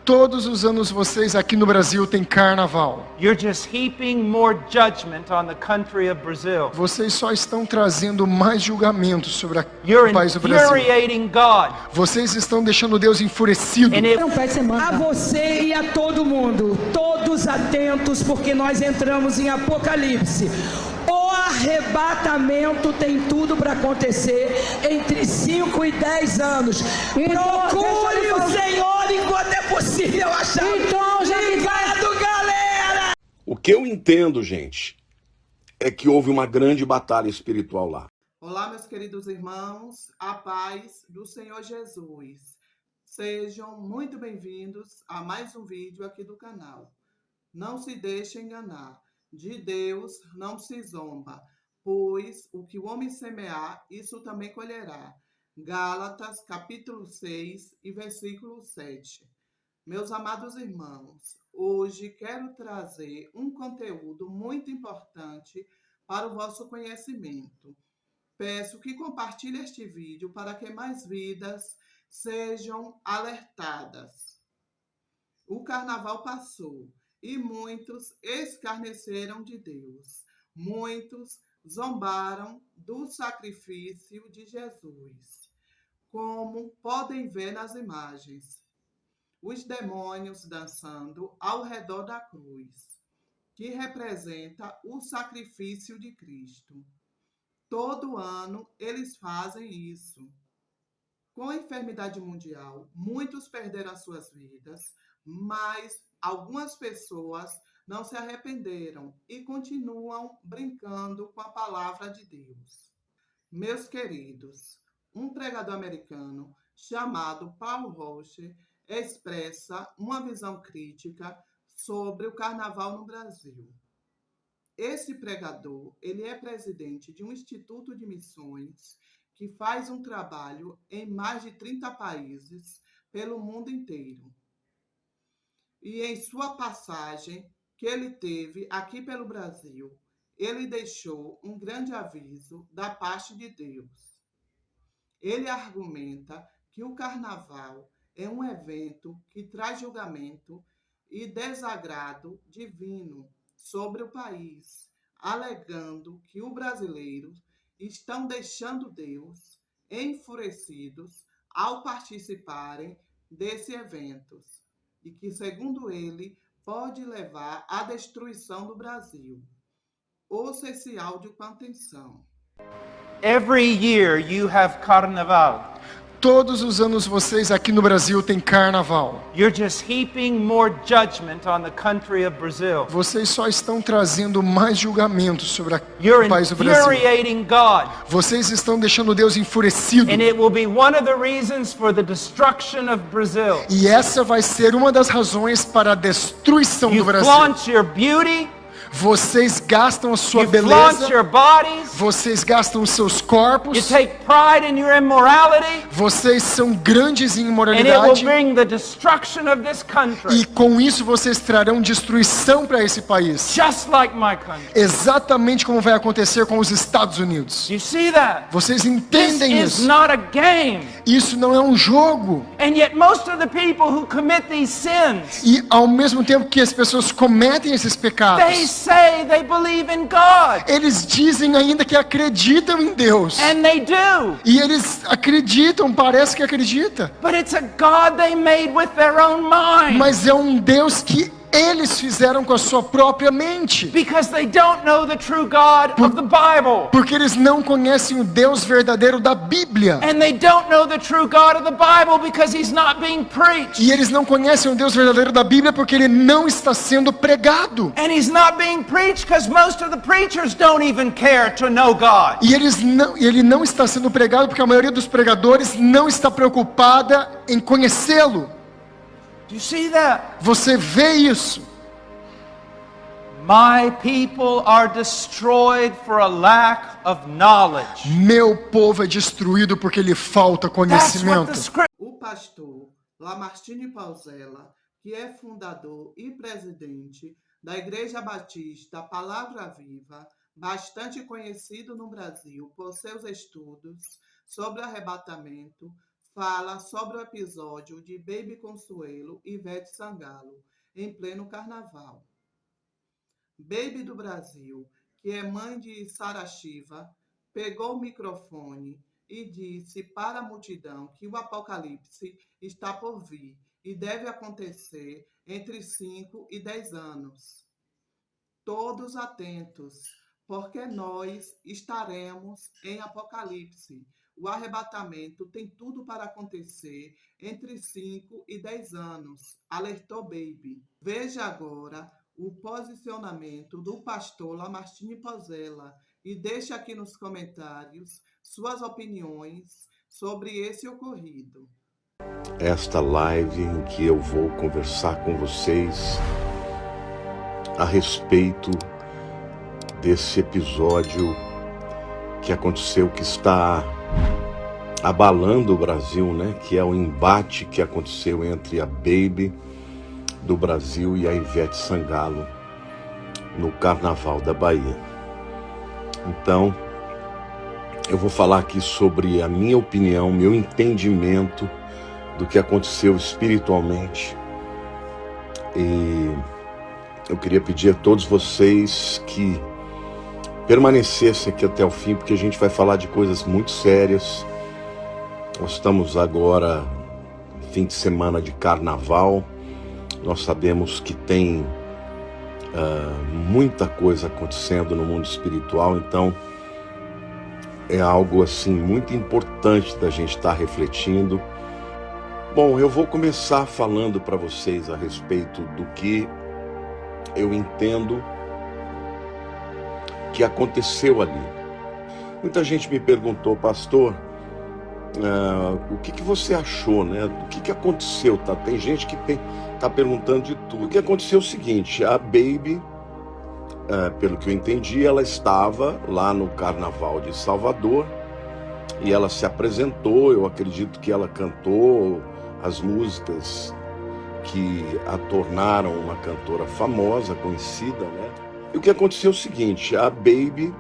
Todos os anos vocês aqui no Brasil têm carnaval. You're just heaping more judgment on the country of Brazil. Vocês só estão trazendo mais julgamentos sobre You're o país do Brasil. infuriating God. Vocês estão deixando Deus enfurecido. A você e a todo mundo, todos atentos, porque nós entramos em Apocalipse. O arrebatamento tem tudo para acontecer entre 5 e 10 anos. Procure o Senhor enquanto é possível achar. Obrigado, galera! O que eu entendo, gente, é que houve uma grande batalha espiritual lá. Olá, meus queridos irmãos, a paz do Senhor Jesus. Sejam muito bem-vindos a mais um vídeo aqui do canal. Não se deixe enganar, de Deus não se zomba, pois o que o homem semear, isso também colherá. Gálatas, capítulo 6 e versículo 7. Meus amados irmãos, hoje quero trazer um conteúdo muito importante para o vosso conhecimento. Peço que compartilhe este vídeo para que mais vidas sejam alertadas. O carnaval passou e muitos escarneceram de Deus. Muitos zombaram do sacrifício de Jesus. Como podem ver nas imagens, os demônios dançando ao redor da cruz, que representa o sacrifício de Cristo. Todo ano eles fazem isso. Com a enfermidade mundial, muitos perderam as suas vidas, mas algumas pessoas não se arrependeram e continuam brincando com a palavra de Deus. Meus queridos, um pregador americano chamado Paul Roche expressa uma visão crítica sobre o carnaval no Brasil. Esse pregador, ele é presidente de um instituto de missões que faz um trabalho em mais de 30 países pelo mundo inteiro. E em sua passagem que ele teve aqui pelo Brasil, ele deixou um grande aviso da parte de Deus. Ele argumenta que o carnaval é um evento que traz julgamento e desagrado divino sobre o país, alegando que os brasileiros estão deixando Deus enfurecidos ao participarem desses eventos e que, segundo ele, pode levar à destruição do Brasil. Ouça esse áudio com atenção. Every year you have carnaval. Todos os anos vocês aqui no Brasil têm carnaval. You're just heaping more judgment on the country of Brazil. Vocês só estão trazendo mais julgamentos sobre You're o país do Brasil. infuriating God. Vocês estão deixando Deus enfurecido. And it will be one of the reasons for the destruction of Brazil. E essa vai ser uma das razões para a destruição You do Brasil. flaunt your beauty. Vocês gastam a sua You flaunt beleza. your bodies. Vocês gastam os seus You corpos. take pride in your immorality. Vocês são grandes em And it will imoralidade. bring the destruction of this country. E com isso vocês trarão destruição para esse país. Just like my country. Exatamente como vai acontecer com os Estados Unidos. You see that? Vocês This entendem is isso? not a game. Isso não é um jogo. And yet most of the people who commit these sins, E ao mesmo tempo que as pessoas cometem esses they pecados, say they believe in God. eles dizem ainda que acreditam em Deus. And they do. E eles acreditam, parece que acredita. But it's a God they made with their own mind. Mas é um Deus que eles fizeram com a sua própria mente. Because they don't know the true God of the Bible. Porque eles não conhecem o Deus verdadeiro da Bíblia. And they don't know the true God of the Bible because he's not being preached. E eles não conhecem o Deus verdadeiro da Bíblia porque ele não está sendo pregado. And he's not being preached because most of the preachers don't even care to know God. E ele não está sendo pregado porque a maioria dos pregadores não está preocupada em conhecê-lo. Do you see that? Você vê isso? My people are destroyed for a lack of knowledge. Meu povo é destruído porque lhe falta That's what the conhecimento. scripture. O pastor Lamartine Pausella, que é fundador e presidente da Igreja Batista Palavra Viva, bastante conhecido no Brasil por seus estudos sobre arrebatamento, fala sobre o episódio de Baby Consuelo e Ivete Sangalo, em pleno carnaval. Baby do Brasil, que é mãe de Sara Shiva, pegou o microfone e disse para a multidão que o apocalipse está por vir e deve acontecer entre 5 e 10 anos. Todos atentos, porque nós estaremos em Apocalipse. O arrebatamento tem tudo para acontecer entre 5 e 10 anos, alertou Baby. Veja agora o posicionamento do pastor Lamartine Pozella e deixe aqui nos comentários suas opiniões sobre esse ocorrido. Esta live em que eu vou conversar com vocês a respeito desse episódio que aconteceu, que está abalando o Brasil, né? Que é o embate que aconteceu entre a Baby do Brasil e a Ivete Sangalo no Carnaval da Bahia. Então, eu vou falar aqui sobre a minha opinião, meu entendimento do que aconteceu espiritualmente. E eu queria pedir a todos vocês que permanecessem aqui até o fim, porque a gente vai falar de coisas muito sérias. Nós estamos agora fim de semana de carnaval. Nós sabemos que tem muita coisa acontecendo no mundo espiritual, então é algo assim muito importante da gente estar refletindo. Bom, eu vou começar falando para vocês a respeito do que eu entendo que aconteceu ali. Muita gente me perguntou, pastor, o que você achou, né? O que aconteceu? Tá? Tem gente que tá perguntando de tudo. O que aconteceu é o seguinte: a Baby, pelo que eu entendi, ela estava lá no Carnaval de Salvador e ela se apresentou. Eu acredito que ela cantou as músicas que a tornaram uma cantora famosa, conhecida, né? E o que aconteceu é o seguinte: a Baby,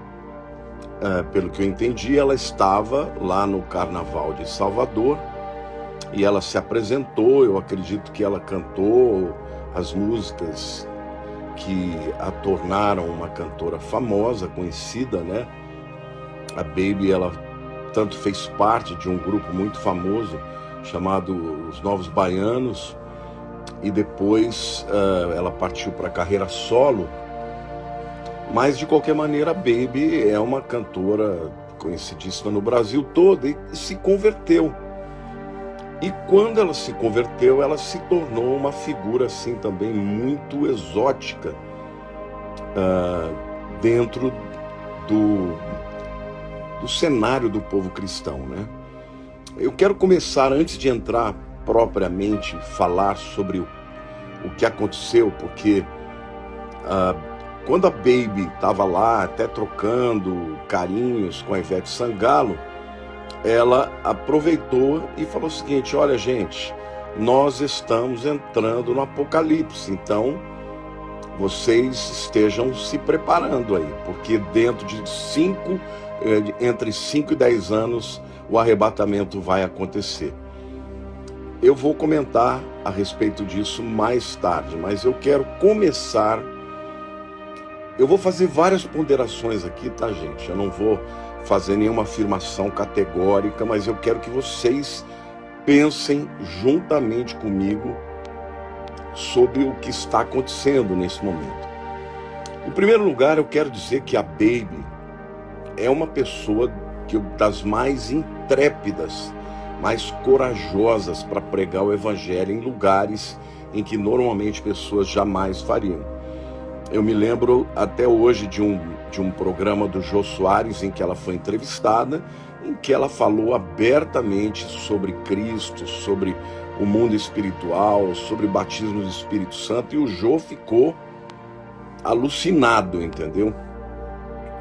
pelo que eu entendi, ela estava lá no Carnaval de Salvador e ela se apresentou. Eu acredito que ela cantou as músicas que a tornaram uma cantora famosa, conhecida, né? A Baby, ela tanto fez parte de um grupo muito famoso chamado Os Novos Baianos, e depois ela partiu para a carreira solo. Mas, de qualquer maneira, a Baby é uma cantora conhecidíssima no Brasil todo e se converteu. E quando ela se converteu, ela se tornou uma figura assim também muito exótica dentro do cenário do povo cristão, né? Eu quero começar, antes de entrar propriamente, falar sobre o que aconteceu, porque quando a Baby estava lá, até trocando carinhos com a Ivete Sangalo, ela aproveitou e falou o seguinte: olha, gente, nós estamos entrando no Apocalipse, então vocês estejam se preparando aí, porque dentro de entre 5 e 10 anos, o arrebatamento vai acontecer. Eu vou comentar a respeito disso mais tarde, mas eu quero começar. Eu vou fazer várias ponderações aqui, tá, gente? Eu não vou fazer nenhuma afirmação categórica, mas eu quero que vocês pensem juntamente comigo sobre o que está acontecendo nesse momento. Em primeiro lugar, eu quero dizer que a Baby é uma pessoa das mais intrépidas, mais corajosas para pregar o evangelho em lugares em que normalmente pessoas jamais fariam. Eu me lembro até hoje de um programa do Jô Soares em que ela foi entrevistada, em que ela falou abertamente sobre Cristo, sobre o mundo espiritual, sobre o batismo do Espírito Santo, e o Jô ficou alucinado, entendeu?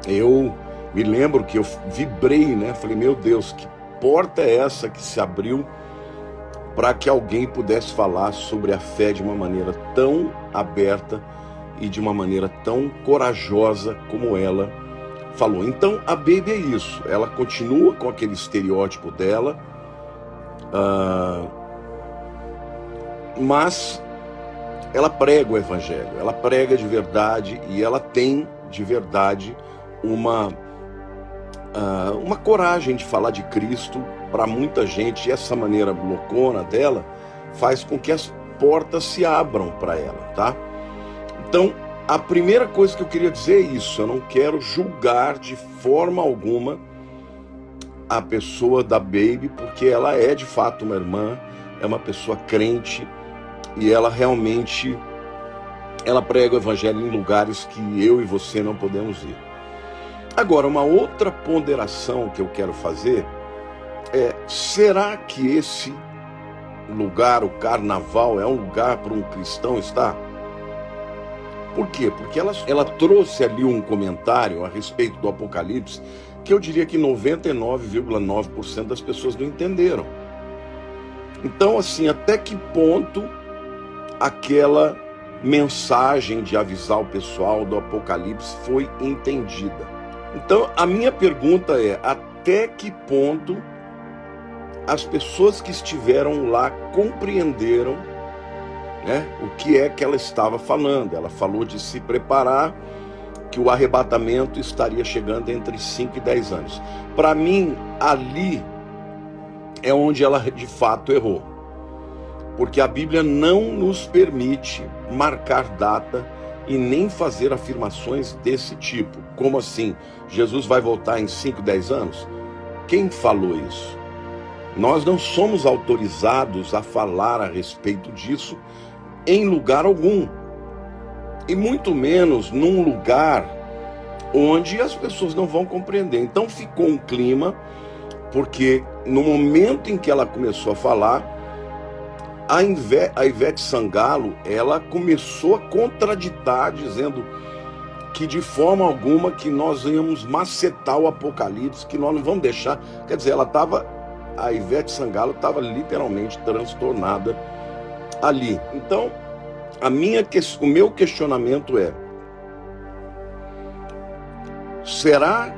Eu me lembro que eu vibrei, né? Falei, meu Deus, que porta é essa que se abriu para que alguém pudesse falar sobre a fé de uma maneira tão aberta e de uma maneira tão corajosa como ela falou. Então a Baby é isso, ela continua com aquele estereótipo dela, Mas ela prega o evangelho, ela prega de verdade e ela tem de verdade uma coragem de falar de Cristo para muita gente, e essa maneira loucona dela faz com que as portas se abram para ela, tá? Então, a primeira coisa que eu queria dizer é isso: eu não quero julgar de forma alguma a pessoa da Baby, porque ela é de fato uma irmã, é uma pessoa crente, e ela realmente prega o evangelho em lugares que eu e você não podemos ir. Agora, uma outra ponderação que eu quero fazer é: será que esse lugar, o carnaval, é um lugar para um cristão estar? Por quê? Porque ela trouxe ali um comentário a respeito do Apocalipse que eu diria que 99,9% das pessoas não entenderam. Então, assim, até que ponto aquela mensagem de avisar o pessoal do Apocalipse foi entendida? Então, a minha pergunta é: até que ponto as pessoas que estiveram lá compreenderam, né, o que é que ela estava falando? Ela falou de se preparar, que o arrebatamento estaria chegando entre 5 e 10 anos. Para mim, ali é onde ela de fato errou. Porque a Bíblia não nos permite marcar data e nem fazer afirmações desse tipo. Como assim? Jesus vai voltar em 5, 10 anos? Quem falou isso? Nós não somos autorizados a falar a respeito disso em lugar algum. E muito menos num lugar onde as pessoas não vão compreender. Então ficou um clima, porque no momento em que ela começou a falar, a Ivete Sangalo, ela começou a contraditar, dizendo que de forma alguma que nós íamos macetar o Apocalipse, que nós não vamos deixar. Quer dizer, a Ivete Sangalo estava literalmente transtornada ali. Então, o meu questionamento é: será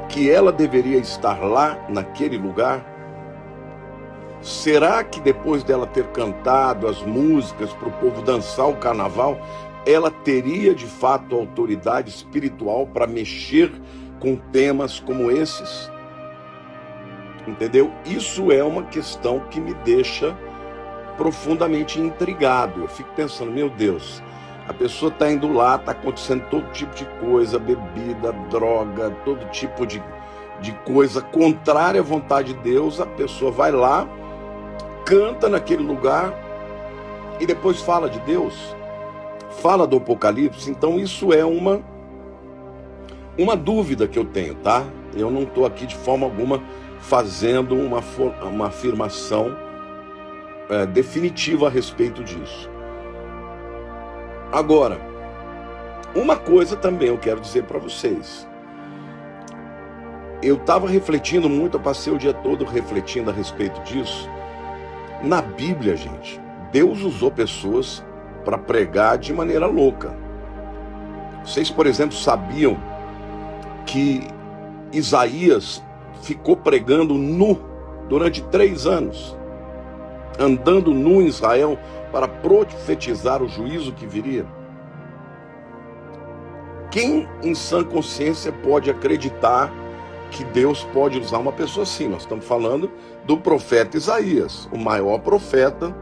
que ela deveria estar lá, naquele lugar? Será que depois dela ter cantado as músicas para o povo dançar o carnaval, ela teria de fato autoridade espiritual para mexer com temas como esses? Entendeu? Isso é uma questão que me deixa profundamente intrigado. Eu fico pensando, meu Deus, a pessoa está indo lá, está acontecendo todo tipo de coisa, bebida, droga, todo tipo de coisa contrária à vontade de Deus. A pessoa vai lá, canta naquele lugar e depois fala de Deus, fala do Apocalipse. Então isso é uma dúvida que eu tenho, tá? Eu não estou aqui de forma alguma fazendo uma afirmação definitiva a respeito disso. Agora, uma coisa também eu quero dizer para vocês. Eu estava refletindo muito, eu passei o dia todo refletindo a respeito disso. Na Bíblia, gente, Deus usou pessoas para pregar de maneira louca. Vocês, por exemplo, sabiam que Isaías ficou pregando nu durante 3 anos, andando nu em Israel para profetizar o juízo que viria? Quem em sã consciência pode acreditar que Deus pode usar uma pessoa assim? Nós estamos falando do profeta Isaías, o maior profeta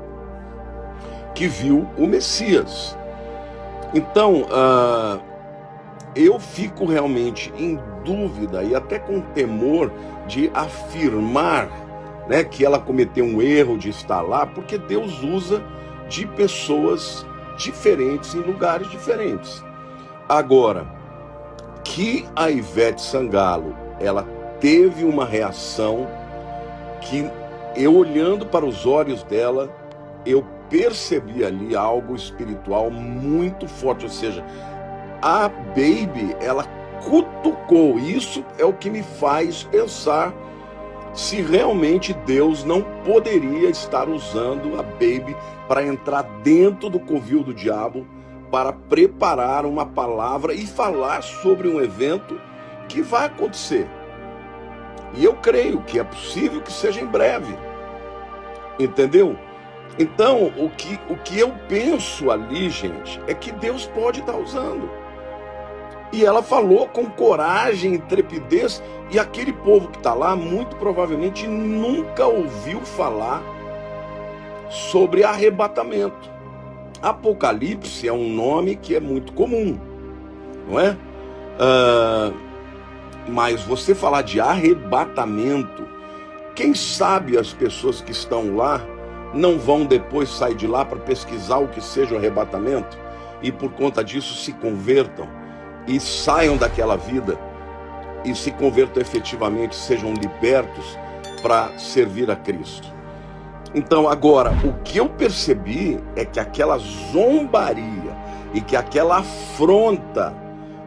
que viu o Messias. Então, eu fico realmente em dúvida e até com temor de afirmar, né, que ela cometeu um erro de estar lá, porque Deus usa de pessoas diferentes em lugares diferentes. Agora, que a Ivete Sangalo, ela teve uma reação que eu, olhando para os olhos dela, eu percebi ali algo espiritual muito forte. Ou seja, a Baby, ela cutucou. Isso é o que me faz pensar se realmente Deus não poderia estar usando a Baby para entrar dentro do covil do diabo, para preparar uma palavra e falar sobre um evento que vai acontecer. E eu creio que é possível que seja em breve. Entendeu? Então, o que eu penso ali, gente, é que Deus pode estar usando. E ela falou com coragem e trepidez, e aquele povo que está lá, muito provavelmente nunca ouviu falar sobre arrebatamento. Apocalipse é um nome que é muito comum, não é? Mas você falar de arrebatamento, quem sabe as pessoas que estão lá não vão depois sair de lá para pesquisar o que seja o arrebatamento e por conta disso se convertam e saiam daquela vida e se convertam efetivamente, sejam libertos para servir a Cristo. Então agora, o que eu percebi é que aquela zombaria e que aquela afronta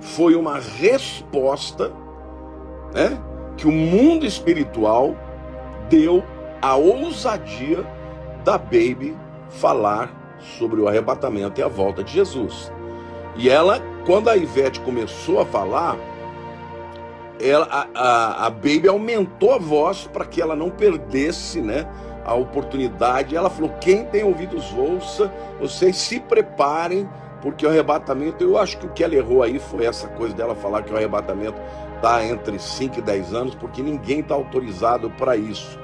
foi uma resposta, né, que o mundo espiritual deu à ousadia da Baby falar sobre o arrebatamento e a volta de Jesus. E ela, quando a Ivete começou a falar, a Baby aumentou a voz para que ela não perdesse, né, a oportunidade. Ela falou: quem tem ouvidos ouça, vocês se preparem, porque o arrebatamento, eu acho que o que ela errou aí foi essa coisa dela falar que o arrebatamento está entre 5 e 10 anos, porque ninguém está autorizado para isso.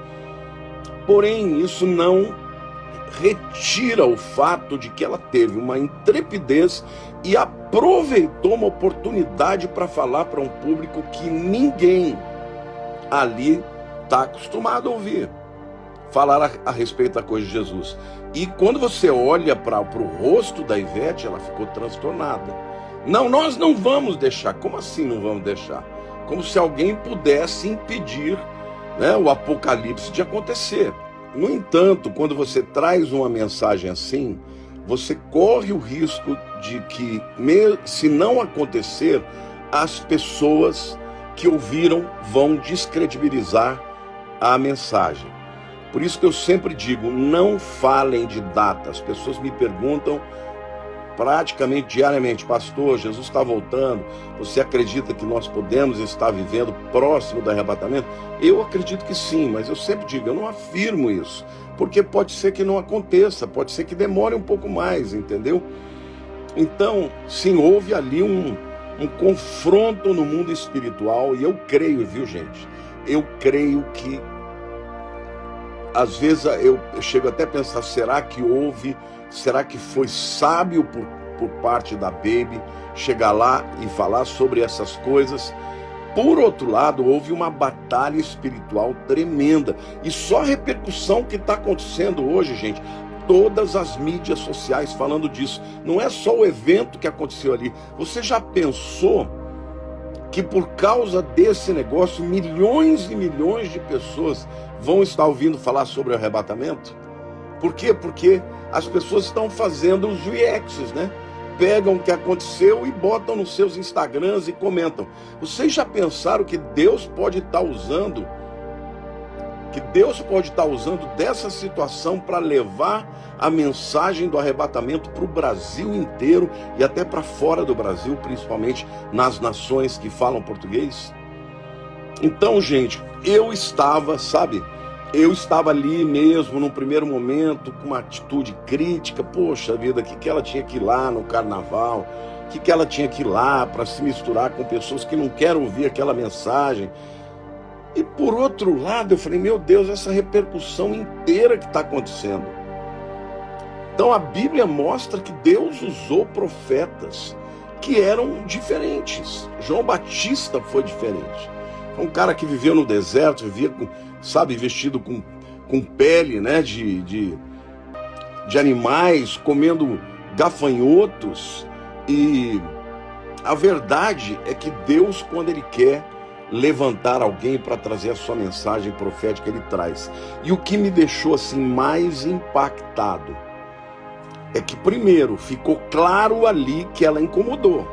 Porém, isso não retira o fato de que ela teve uma intrepidez e aproveitou uma oportunidade para falar para um público que ninguém ali está acostumado a ouvir falar a respeito da coisa de Jesus. E quando você olha para o rosto da Ivete, ela ficou transtornada. Não, nós não vamos deixar. Como assim não vamos deixar? Como se alguém pudesse impedir, né, o apocalipse de acontecer. No entanto, quando você traz uma mensagem assim, você corre o risco de que, se não acontecer, as pessoas que ouviram vão descredibilizar a mensagem. Por isso que eu sempre digo, não falem de data. As pessoas me perguntam praticamente diariamente: pastor, Jesus está voltando, você acredita que nós podemos estar vivendo próximo do arrebatamento? Eu acredito que sim, mas eu sempre digo, eu não afirmo isso, porque pode ser que não aconteça, pode ser que demore um pouco mais, entendeu? Então, sim, houve ali um confronto no mundo espiritual, e eu creio, viu, gente? Eu creio que às vezes eu chego até a pensar, será que foi sábio por parte da Baby chegar lá e falar sobre essas coisas? Por outro lado, houve uma batalha espiritual tremenda, e só a repercussão que está acontecendo hoje, gente, todas as mídias sociais falando disso, não é só o evento que aconteceu ali. Você já pensou que por causa desse negócio, milhões e milhões de pessoas vão estar ouvindo falar sobre o arrebatamento? Por quê? Porque as pessoas estão fazendo os reacts, né? Pegam o que aconteceu e botam nos seus Instagrams e comentam. Vocês já pensaram que Deus pode estar usando dessa situação para levar a mensagem do arrebatamento para o Brasil inteiro e até para fora do Brasil, principalmente nas nações que falam português? Então, gente, eu estava ali mesmo, no primeiro momento, com uma atitude crítica. Poxa vida, que ela tinha que ir lá no carnaval? Que ela tinha que ir lá para se misturar com pessoas que não querem ouvir aquela mensagem? E por outro lado, eu falei, meu Deus, essa repercussão inteira que está acontecendo. Então a Bíblia mostra que Deus usou profetas que eram diferentes. João Batista foi diferente. Foi um cara que viveu no deserto, vivia vestido com pele, né, de animais, comendo gafanhotos. E a verdade é que Deus, quando Ele quer levantar alguém para trazer a sua mensagem profética, Ele traz. E o que me deixou assim mais impactado é que, primeiro, ficou claro ali que ela incomodou.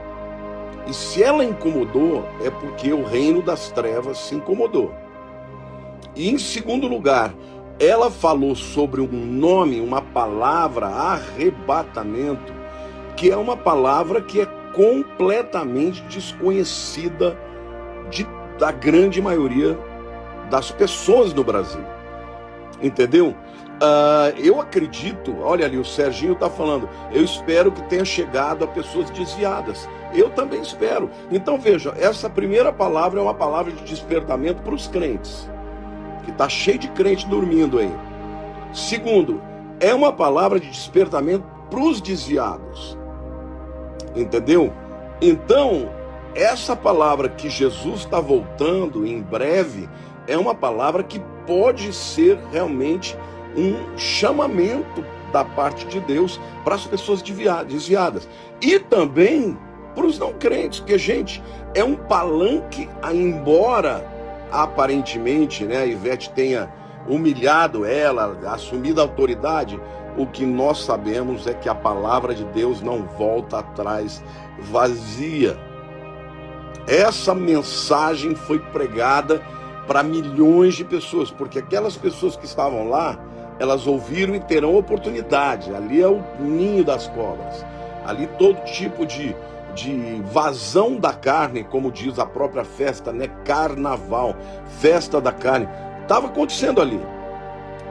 E se ela incomodou, é porque o reino das trevas se incomodou. E em segundo lugar, ela falou sobre um nome, uma palavra, arrebatamento, que é uma palavra que é completamente desconhecida da grande maioria das pessoas no Brasil. Entendeu? eu acredito, olha ali, o Serginho está falando, eu espero que tenha chegado a pessoas desviadas. Eu também espero. Então veja, essa primeira palavra é uma palavra de despertamento para os crentes, que está cheio de crente dormindo aí. Segundo, é uma palavra de despertamento para os desviados. Entendeu? Então, essa palavra que Jesus está voltando em breve, é uma palavra que pode ser realmente um chamamento da parte de Deus para as pessoas desviadas. E também para os não crentes, porque, gente, é um palanque, embora aparentemente, né, a Ivete tenha humilhado ela, assumido a autoridade, o que nós sabemos é que a palavra de Deus não volta atrás vazia. Essa mensagem foi pregada para milhões de pessoas, porque aquelas pessoas que estavam lá, elas ouviram e terão oportunidade. Ali é o ninho das cobras. Ali todo tipo de vazão da carne, como diz a própria festa, né? Carnaval, festa da carne, estava acontecendo ali.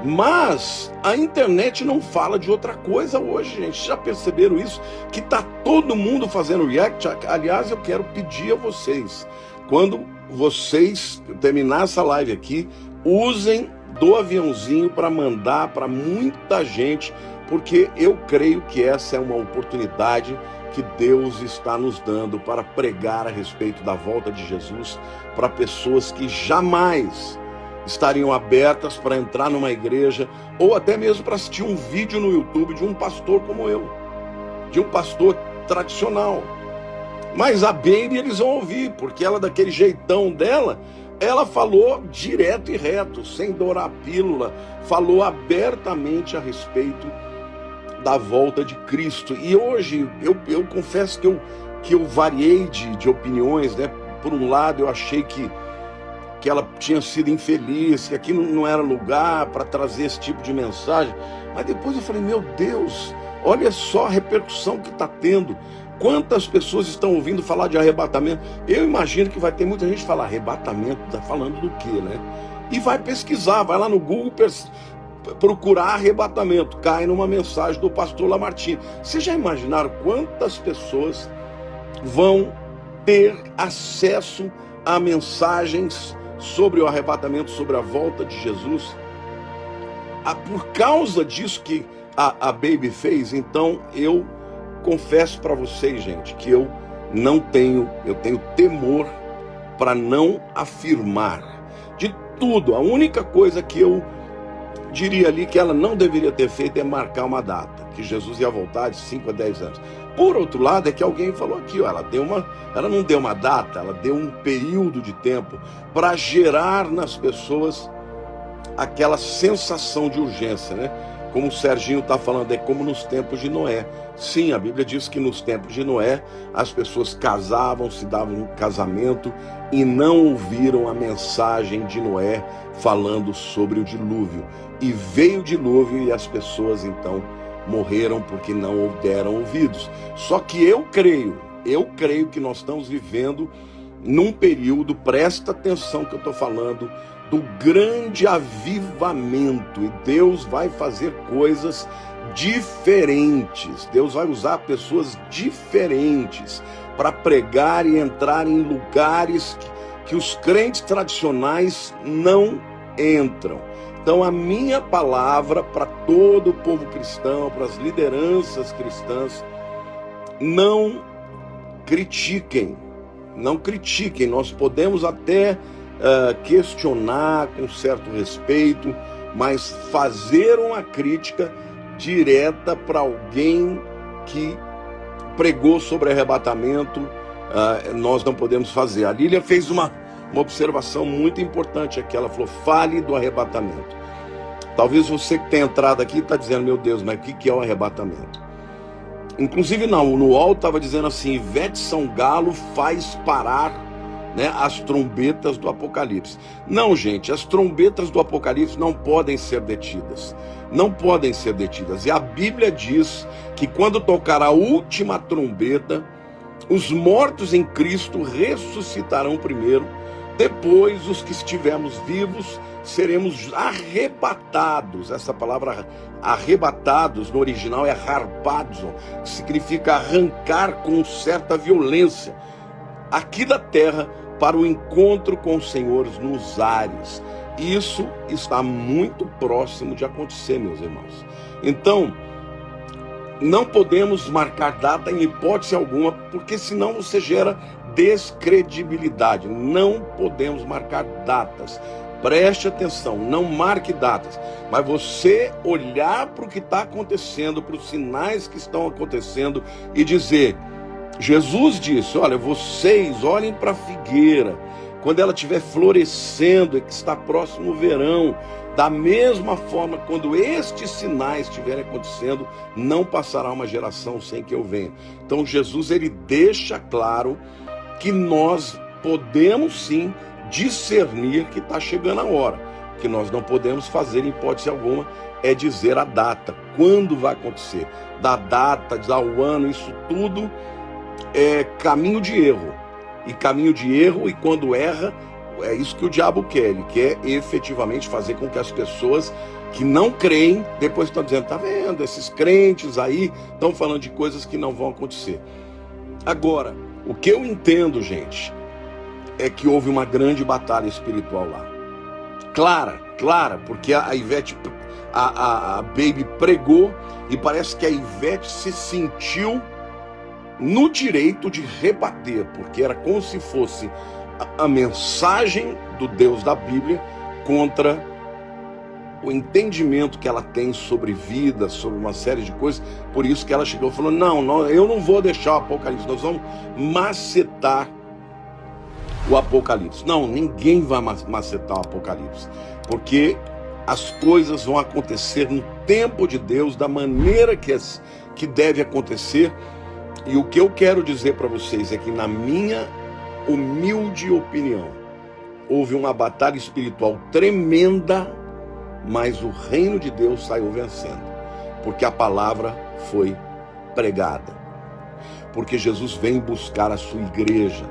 Mas a internet não fala de outra coisa hoje, gente. Já perceberam isso? Que tá todo mundo fazendo react. Aliás, eu quero pedir a vocês, quando vocês terminar essa live aqui, usem do aviãozinho para mandar para muita gente, porque eu creio que essa é uma oportunidade que Deus está nos dando para pregar a respeito da volta de Jesus para pessoas que jamais estariam abertas para entrar numa igreja, ou até mesmo para assistir um vídeo no YouTube de um pastor como eu, de um pastor tradicional. Mas a Baby eles vão ouvir, porque ela, daquele jeitão dela, ela falou direto e reto, sem dourar a pílula, falou abertamente a respeito da volta de Cristo. E hoje eu confesso que eu variei de opiniões, né? Por um lado, eu achei que ela tinha sido infeliz, que aqui não era lugar para trazer esse tipo de mensagem. Mas depois eu falei, meu Deus, olha só a repercussão que está tendo. Quantas pessoas estão ouvindo falar de arrebatamento? Eu imagino que vai ter muita gente falar, arrebatamento, está falando do quê, né? E vai pesquisar, vai lá no Google procurar arrebatamento, cai numa mensagem do pastor Lamartine. Vocês já imaginaram quantas pessoas vão ter acesso a mensagens sobre o arrebatamento, sobre a volta de Jesus? Por causa disso que a Baby fez, então eu confesso para vocês, gente, que eu tenho temor para não afirmar de tudo. A única coisa que eu diria ali que ela não deveria ter feito é marcar uma data, que Jesus ia voltar de 5 a 10 anos. Por outro lado, é que alguém falou aqui, ó, ela não deu uma data, ela deu um período de tempo para gerar nas pessoas aquela sensação de urgência, né? Como o Serginho está falando, é como nos tempos de Noé. Sim, a Bíblia diz que nos tempos de Noé, as pessoas casavam, se davam um casamento e não ouviram a mensagem de Noé falando sobre o dilúvio. E veio o dilúvio e as pessoas então morreram porque não deram ouvidos. Só que eu creio que nós estamos vivendo num período, presta atenção que eu estou falando, do grande avivamento, e Deus vai fazer coisas diferentes. Deus vai usar pessoas diferentes para pregar e entrar em lugares que os crentes tradicionais não entram. Então a minha palavra para todo o povo cristão, para as lideranças cristãs, não critiquem, nós podemos até questionar com certo respeito, mas fazer uma crítica direta para alguém que pregou sobre arrebatamento, nós não podemos fazer. A Lília fez uma observação muito importante aqui, ela falou, fale do arrebatamento. Talvez você que tenha entrado aqui está dizendo, meu Deus, mas o que é o arrebatamento? Inclusive no UOL estava dizendo assim, Ivete Sangalo faz parar, né, as trombetas do Apocalipse. Não, gente, as trombetas do Apocalipse não podem ser detidas. Não podem ser detidas. E a Bíblia diz que quando tocar a última trombeta, os mortos em Cristo ressuscitarão primeiro, depois os que estivermos vivos seremos arrebatados. Essa palavra arrebatados no original é harpazo, que significa arrancar com certa violência aqui da terra para o encontro com os senhores nos ares. Isso está muito próximo de acontecer, meus irmãos. Então, não podemos marcar data em hipótese alguma, porque senão você gera descredibilidade. Não podemos marcar datas. Preste atenção, não marque datas, mas você olhar para o que está acontecendo, para os sinais que estão acontecendo e dizer: Jesus disse, olha, vocês olhem para a figueira, quando ela estiver florescendo e que está próximo o verão, da mesma forma, quando estes sinais estiverem acontecendo, não passará uma geração sem que eu venha. Então Jesus, ele deixa claro que nós podemos sim discernir que está chegando a hora. O que nós não podemos fazer em hipótese alguma é dizer a data, quando vai acontecer. Da data, ao ano, isso tudo é caminho de erro. E caminho de erro, e quando erra, é isso que o diabo quer. Ele quer efetivamente fazer com que as pessoas que não creem, depois estão dizendo, tá vendo, esses crentes aí estão falando de coisas que não vão acontecer. Agora, o que eu entendo, gente, é que houve uma grande batalha espiritual lá. Clara, porque a Ivete, a Baby pregou, e parece que a Ivete se sentiu no direito de rebater, porque era como se fosse a mensagem do Deus da Bíblia contra o entendimento que ela tem sobre vida, sobre uma série de coisas. Por isso que ela chegou e falou, não, eu não vou deixar o Apocalipse, nós vamos macetar o Apocalipse. Não, ninguém vai macetar o Apocalipse, porque as coisas vão acontecer no tempo de Deus, da maneira que deve acontecer. E o que eu quero dizer para vocês é que, na minha humilde opinião, houve uma batalha espiritual tremenda, mas o reino de Deus saiu vencendo, porque a palavra foi pregada, porque Jesus vem buscar a sua igreja.